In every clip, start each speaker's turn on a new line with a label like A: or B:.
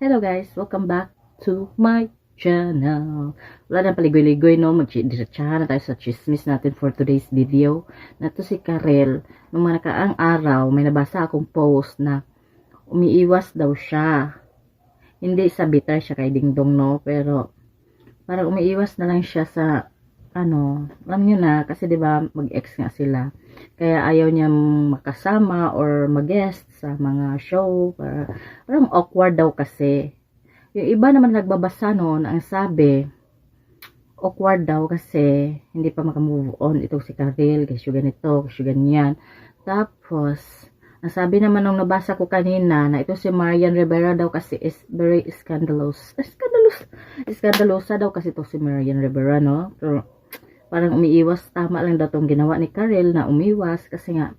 A: Hello guys, welcome back to my channel. Wala na paligoy-ligoy no, magdiretsahan na tayo sa chismis natin for today's video. Nato si Karel, nung mga nakaang araw, may nabasa akong post na umiiwas daw siya. Hindi sa bitter siya kay Dingdong no, pero parang umiiwas na lang siya sa alam nyo na, kasi diba mag-ex nga sila. Kaya ayaw niya makasama or mag-guest sa mga show. Parang awkward daw kasi. Yung iba naman nagbabasa noon, ang sabi, awkward daw kasi hindi pa makamove on itong si Karel, kasi ganito, kasi ganyan. Tapos, ang sabi naman nung nabasa ko kanina, na ito si Marian Rivera daw kasi is very scandalous. Scandalosa daw kasi ito si Marian Rivera, no? Pero, parang umiiwas, tama lang daw itong ginawa ni Karel na umiwas kasi nga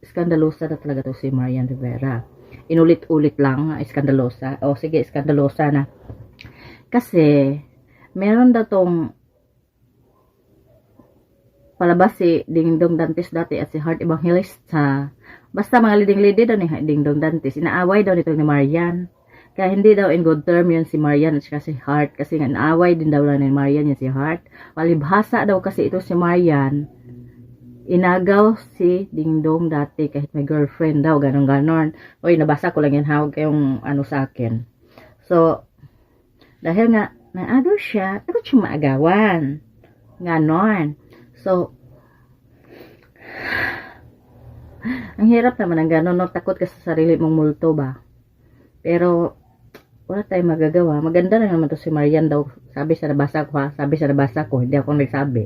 A: skandalosa na talaga to si Marian Rivera. Inulit-ulit lang nga skandalosa. O sige, skandalosa na. Kasi meron daw tong palabas si Dingdong Dantes dati at si Heart Evangelista. Basta mga leading-lady daw ni Dingdong Dantes. Inaaway daw nito ni Marian. Kaya hindi daw in good term yun si Marian at si Heart. Kasi nga naaway din daw lang ni Marian yun si Heart. Palibhasa daw kasi ito si Marian. Inagaw si Dingdong dati kahit may girlfriend daw. Ganon-ganon. Oy, nabasa ko lang yan. Hawag kayong sa akin. So, dahil nga naagaw siya, takot siya maagawan. Ganon. So, ang hirap naman ang ganon. No? Takot ka sa sarili mong multo ba? Pero, wala tayong magagawa. Maganda lang naman to si Marian daw. Sabi sa nabasa ko ha. Sabi sa nabasa ko. Hindi ako nagsabi.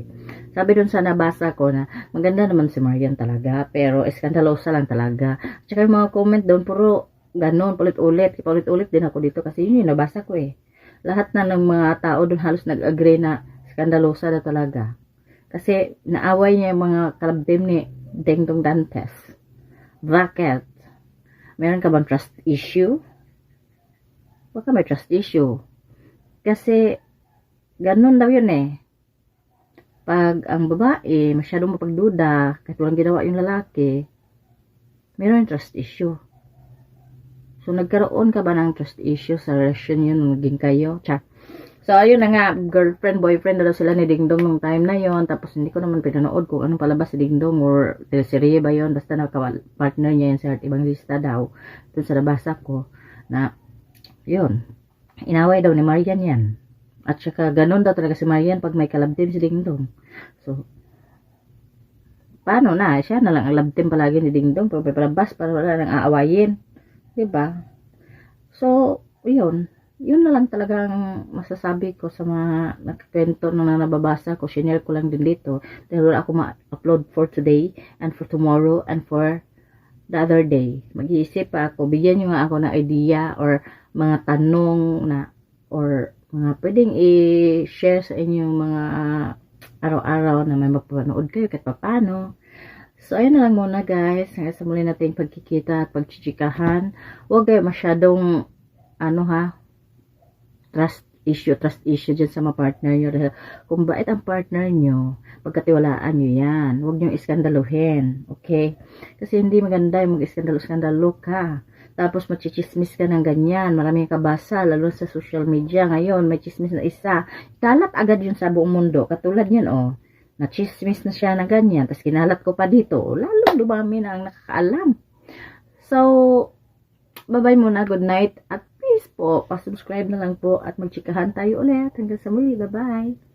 A: Sabi dun sa nabasa ko na maganda naman si Marian talaga. Pero eskandalosa lang talaga. At saka yung mga comment doon puro ganon. Paulit-ulit. Paulit-ulit din ako dito. Kasi yun yung nabasa ko eh. Lahat na ng mga tao doon halos nag-agree na eskandalosa na talaga. Kasi naaway niya yung mga kalabdim ni Dingdong Dantes. Bakit? Meron ka bang trust issue? Baka may trust issue. Kasi, ganun daw yun eh. Pag ang babae, masyadong mapagduda, kahit walang ginawa yung lalaki, mayroon trust issue. So, nagkaroon ka ba ng trust issue sa relasyon yun nung naging kayo? Tsa. So, ayun na nga, girlfriend, boyfriend na daw sila ni Dingdong nung time na yon. Tapos, hindi ko naman pinanood kung anong palabas si Dingdong or teleserye ba yun. Basta partner niya yun sa Heart Evangelista daw. Dun sa nabasa ko na yun, inaway daw ni Marian yan. At saka ganun daw talaga si Marian pag may kalabtim si Dingdong. So, paano na? Siya na lang ang labtim palagi ni Dingdong. Pag may palabas, para wala nang aawayin. Diba? So, yun. Yun na lang talagang masasabi ko sa mga nagkikwento na nababasa ko. Shinare ko lang din dito. Dahil wala ako ma-upload for today and for tomorrow and for the other day. Mag-iisip pa ako. Bigyan nyo nga ako ng idea or mga tanong na or mga pwedeng i-share sa inyong mga araw-araw na may mapapanood kayo kahit papano. So, ayun na lang muna guys. Hanggang sa muli nating pagkikita at pagchichikahan. Huwag kayo masyadong trust issue dyan sa mga partner nyo. Kung bait ang partner nyo, pagkatiwalaan nyo yan. Huwag nyo iskandaluhin. Okay? Kasi hindi maganda yung mag-iskandalo ka. Tapos machichismis ka ng ganyan. Maraming kabasa, lalo sa social media ngayon. May chismis na isa. Kalat agad yun sa buong mundo. Katulad yan, nachismis na siya ng ganyan. Tapos kinalat ko pa dito. Lalong dumami na ang nakakaalam. So, bye-bye muna. Good night. At please po, pa-subscribe na lang po. At magchikahan tayo ulit. Hanggang sa muli. Bye-bye.